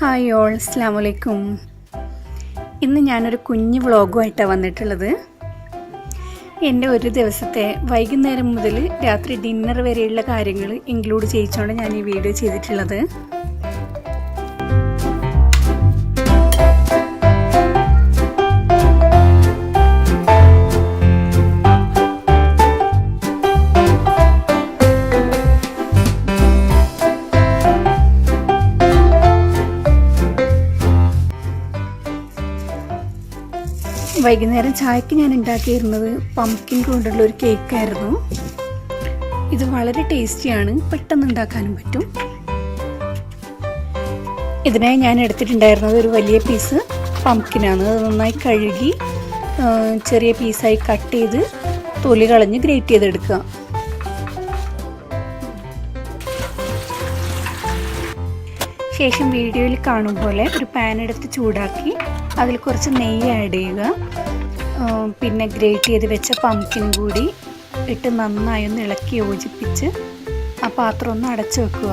Hi all, അസ്സലാമു അലൈക്കും. ഇന്ന് ഞാനൊരു കുഞ്ഞു വ്ളോഗുമായിട്ടാണ് വന്നിട്ടുള്ളത്. എൻ്റെ ഒരു ദിവസത്തെ വൈകുന്നേരം മുതൽ രാത്രി ഡിന്നർ വരെയുള്ള കാര്യങ്ങൾ ഇൻക്ലൂഡ് ചെയ്യിച്ചുകൊണ്ട് ഞാൻ ഈ വീഡിയോ ചെയ്തിട്ടുള്ളത്. വൈകുന്നേരം ചായക്ക് ഞാൻ ഉണ്ടാക്കിയിരുന്നത് പംകിൻ കൊണ്ടുള്ള ഒരു കേക്കായിരുന്നു. ഇത് വളരെ ടേസ്റ്റിയാണ്, പെട്ടെന്ന് ഉണ്ടാക്കാനും പറ്റും. ഇതിനായി ഞാൻ എടുത്തിട്ടുണ്ടായിരുന്നത് ഒരു വലിയ പീസ് പംകിനാണ്. അത് നന്നായി കഴുകി ചെറിയ പീസായി കട്ട് ചെയ്ത് തൊലി കളഞ്ഞ് ഗ്രേറ്റ് ചെയ്തെടുക്കുക. ശേഷം വീഡിയോയിൽ കാണും പോലെ ഒരു പാൻ എടുത്ത് ചൂടാക്കി അതിൽ കുറച്ച് നെയ്യ് ആഡ് ചെയ്യുക. പിന്നെ ഗ്രേറ്റ് ചെയ്ത് വെച്ച പംകിൻ കൂടി ഇട്ട് നന്നായി ഒന്ന് ഇളക്കി യോജിപ്പിച്ച് ആ പാത്രം ഒന്ന് അടച്ചു വെക്കുക.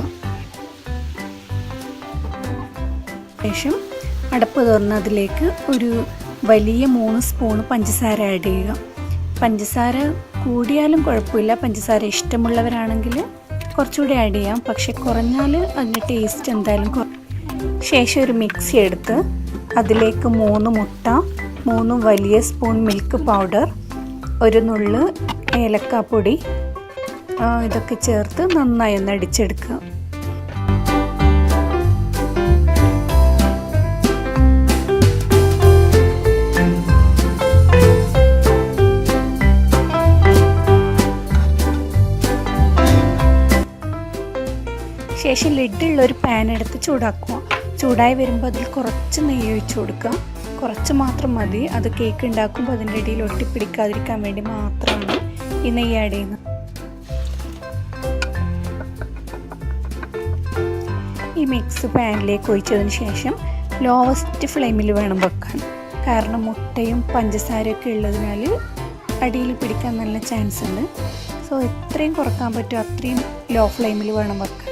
ശേഷം അടപ്പ് തുറന്ന് അതിലേക്ക് ഒരു വലിയ 3 സ്പൂൺ പഞ്ചസാര ആഡ് ചെയ്യുക. പഞ്ചസാര കൂടിയാലും കുഴപ്പമില്ല, പഞ്ചസാര ഇഷ്ടമുള്ളവരാണെങ്കിൽ കുറച്ചുകൂടി ആഡ് ചെയ്യാം, പക്ഷെ കുറഞ്ഞാൽ അതിൻ്റെ ടേസ്റ്റ് എന്തായാലും ശേഷം ഒരു മിക്സി എടുത്ത് അതിലേക്ക് 3 മുട്ട, 3 വലിയ സ്പൂൺ മിൽക്ക് പൗഡർ, ഒരു നുള്ള് ഏലക്കാപ്പൊടി ഇതൊക്കെ ചേർത്ത് നന്നായി ഒന്ന് അടിച്ചെടുക്കുക. ശേഷം ലിഡുള്ള ഒരു പാൻ എടുത്ത് ചൂടാക്കുക. ചൂടായി വരുമ്പോൾ അതിൽ കുറച്ച് നെയ്യ് ഒഴിച്ച് കൊടുക്കുക. കുറച്ച് മാത്രം മതി, അത് കേക്ക് ഉണ്ടാക്കുമ്പോൾ അതിൻ്റെ ഇടയിൽ ഒട്ടിപ്പിടിക്കാതിരിക്കാൻ വേണ്ടി മാത്രമാണ് ഈ നെയ്യ് ആഡ് ചെയ്യുന്നത്. ഈ മിക്സ് പാനിലേക്ക് ഒഴിച്ചതിന് ശേഷം ലോവസ്റ്റ് ഫ്ലെയിമിൽ വേണം വെക്കാൻ. കാരണം മുട്ടയും പഞ്ചസാരയൊക്കെ ഉള്ളതിനാൽ അടിയിൽ പിടിക്കാൻ നല്ല ചാൻസ് ഉണ്ട്. സോ എത്രയും കുറക്കാൻ പറ്റുമോ അത്രയും ലോ ഫ്ലെയിമിൽ വേണം വെക്കാൻ.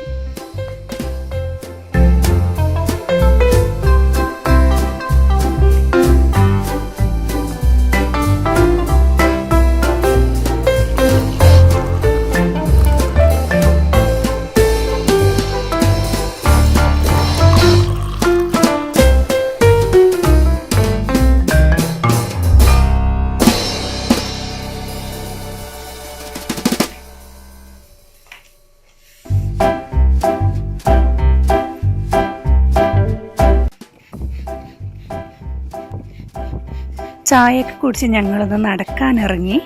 ചായയൊക്കെ കുടിച്ച് ഞങ്ങളൊന്ന് നടക്കാനിറങ്ങി.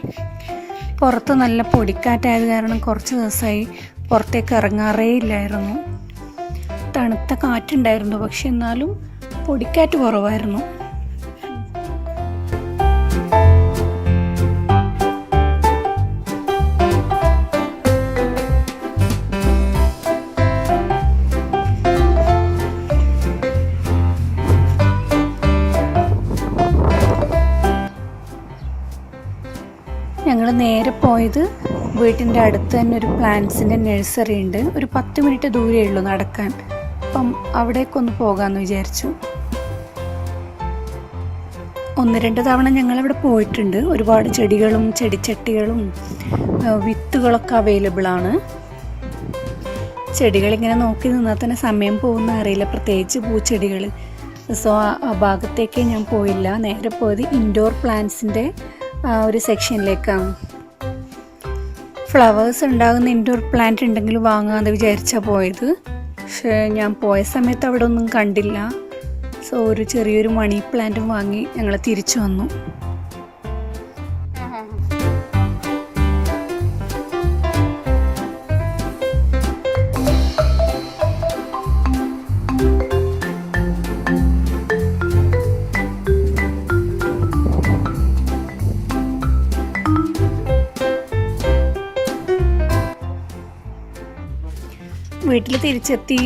പുറത്ത് നല്ല പൊടിക്കാറ്റായത് കാരണം കുറച്ച് ദിവസമായി പുറത്തേക്ക് ഇറങ്ങാറേ ഇല്ലായിരുന്നു. തണുത്ത കാറ്റുണ്ടായിരുന്നു, പക്ഷെ എന്നാലും പൊടിക്കാറ്റ് കുറവായിരുന്നു. ഞങ്ങൾ നേരെ പോയത് വീട്ടിൻ്റെ അടുത്ത് തന്നെ ഒരു പ്ലാന്റ്സിൻ്റെ നഴ്സറി ഉണ്ട്. ഒരു 10 മിനിറ്റ് ദൂരേ ഉള്ളൂ നടക്കാൻ. അപ്പം അവിടേക്കൊന്ന് പോകാമെന്ന് വിചാരിച്ചു. 1-2 തവണ ഞങ്ങളവിടെ പോയിട്ടുണ്ട്. ഒരുപാട് ചെടികളും ചെടിച്ചട്ടികളും വിത്തുകളൊക്കെ അവൈലബിളാണ്. ചെടികളിങ്ങനെ നോക്കി നിന്നാൽ തന്നെ സമയം പോകുന്ന അറിയില്ല, പ്രത്യേകിച്ച് പൂച്ചെടികൾ. സോ ആ ഭാഗത്തേക്ക് ഞാൻ പോയില്ല. നേരെ പോയത് ഇൻഡോർ പ്ലാന്റ്സിൻ്റെ ഒരു സെക്ഷനിലേക്കാണ്. ഫ്ലവേഴ്സ് ഉണ്ടാകുന്ന ഇൻഡോർ പ്ലാന്റ് ഉണ്ടെങ്കിൽ വാങ്ങാമെന്ന് വിചാരിച്ചാണ് പോയത്. പക്ഷേ ഞാൻ പോയ സമയത്ത് അവിടെ ഒന്നും കണ്ടില്ല. സോ ഒരു ചെറിയൊരു മണി പ്ലാന്റും വാങ്ങി ഞങ്ങൾ തിരിച്ചു വന്നു. വീട്ടിൽ തിരിച്ചെത്തി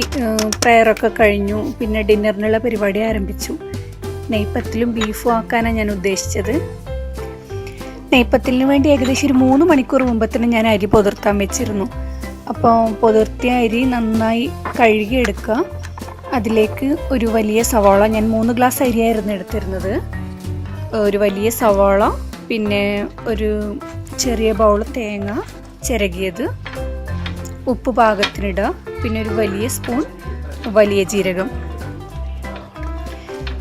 പ്രയറൊക്കെ കഴിഞ്ഞു. പിന്നെ ഡിന്നറിനുള്ള പരിപാടി ആരംഭിച്ചു. നെയ്പത്തിലും ബീഫും ആക്കാനാണ് ഞാൻ ഉദ്ദേശിച്ചത്. നെയ്പത്തിലിന് വേണ്ടി ഏകദേശം ഒരു 3 മണിക്കൂർ മുമ്പ് തന്നെ ഞാൻ അരി പൊതിർത്താൻ വെച്ചിരുന്നു. അപ്പോൾ പൊതിർത്തിയ അരി നന്നായി കഴുകിയെടുക്കുക. അതിലേക്ക് ഒരു വലിയ സവാള, ഞാൻ 3 ഗ്ലാസ് അരിയായിരുന്നു എടുത്തിരുന്നത്. ഒരു വലിയ സവാള, പിന്നെ ഒരു ചെറിയ ബൗൾ തേങ്ങ ചിരകിയത്, ഉപ്പ് പാകത്തിനിടുക, പിന്നെ ഒരു വലിയ സ്പൂൺ വലിയ ജീരകം.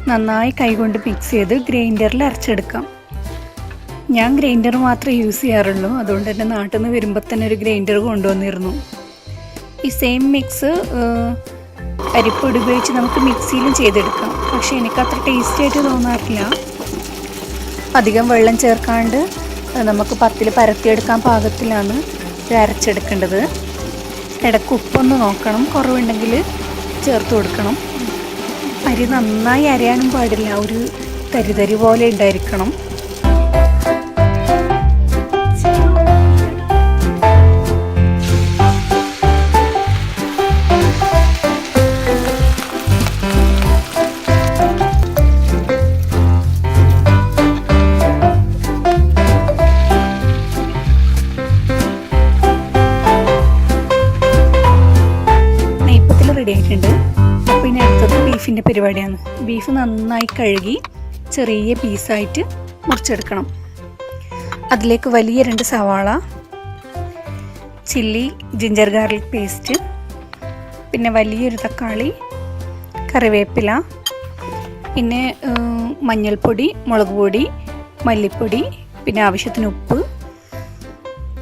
നന്നായി കൈകൊണ്ട് മിക്സ് ചെയ്ത് ഗ്രൈൻഡറിൽ അരച്ചെടുക്കാം. ഞാൻ ഗ്രൈൻഡർ മാത്രമേ യൂസ് ചെയ്യാറുള്ളൂ, അതുകൊണ്ട് തന്നെ നാട്ടിൽ നിന്ന് വരുമ്പോൾ തന്നെ ഒരു ഗ്രൈൻഡർ കൊണ്ടുവന്നിരുന്നു. ഈ സെയിം മിക്സ് അരിപ്പൊടി ഉപയോഗിച്ച് നമുക്ക് മിക്സിയിലും ചെയ്തെടുക്കാം. പക്ഷേ എനിക്കത്ര ടേസ്റ്റി ആയിട്ട് തോന്നാറില്ല. അധികം വെള്ളം ചേർക്കാണ്ട് നമുക്ക് പത്തിൽ പരത്തിയെടുക്കാൻ പാകത്തിലാണ് ഇത് അരച്ചെടുക്കേണ്ടത്. ഇടയ്ക്ക് ഉപ്പൊന്ന് നോക്കണം, കുറവുണ്ടെങ്കിൽ ചേർത്ത് കൊടുക്കണം. അരി നന്നായി അരയാനും പാടില്ല, ഒരു തരിതരി പോലെ ഉണ്ടായിരിക്കണം. നെയ്പ്പത്തിൽ റെഡി ആയിട്ടുണ്ട്. അപ്പോൾ ഇനി അടുത്തത് ബീഫിൻ്റെ പരിപാടിയാണ്. ബീഫ് നന്നായി കഴുകി ചെറിയ പീസായിട്ട് മുറിച്ചെടുക്കണം. അതിലേക്ക് വലിയ 2 സവാള, ചില്ലി ജിഞ്ചർ ഗാർലിക് പേസ്റ്റ്, പിന്നെ വലിയൊരു തക്കാളി, കറിവേപ്പില, പിന്നെ മഞ്ഞൾപ്പൊടി, മുളക് പൊടി, മല്ലിപ്പൊടി, പിന്നെ ആവശ്യത്തിന് ഉപ്പ്,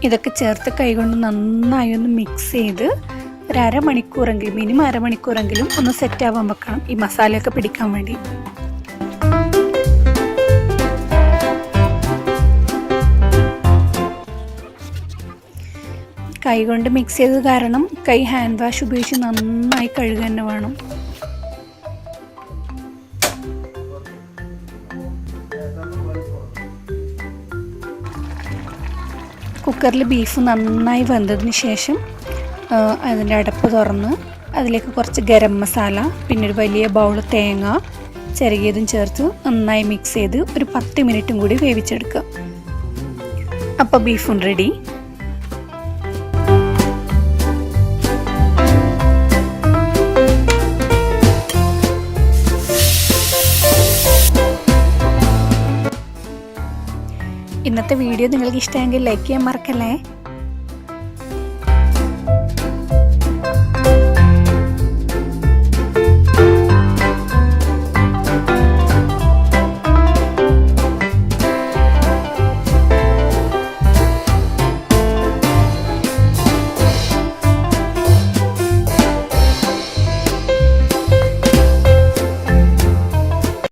ഇതൊക്കെ ചേർത്ത് കൈകൊണ്ട് നന്നായി ഒന്ന് മിക്സ് ചെയ്ത് ഒരു അരമണിക്കൂറെങ്കിലും, മിനിമം അരമണിക്കൂറെങ്കിലും ഒന്ന് സെറ്റ് ആവാൻ വെക്കണം, ഈ മസാലയൊക്കെ പിടിക്കാൻ വേണ്ടി. കൈ കൊണ്ട് മിക്സ് ചെയ്തത് കാരണം കൈ ഹാൻഡ് വാഷ് ഉപയോഗിച്ച് നന്നായി കഴുകുക തന്നെ വേണം. കുക്കറിൽ ബീഫ് നന്നായി വെന്തതിന് ശേഷം അതിൻ്റെ അടപ്പ് തുറന്ന് അതിലേക്ക് കുറച്ച് ഗരം മസാല, പിന്നെ ഒരു വലിയ ബൗൾ തേങ്ങ ചിരകിയതും ചേർത്ത് നന്നായി മിക്സ് ചെയ്ത് ഒരു 10 മിനിറ്റും കൂടി വേവിച്ചെടുക്കുക. അപ്പോൾ ബീഫും റെഡി. ഇന്നത്തെ വീഡിയോ നിങ്ങൾക്ക് ഇഷ്ടമെങ്കിൽ ലൈക്ക് ചെയ്യാൻ മറക്കല്ലേ.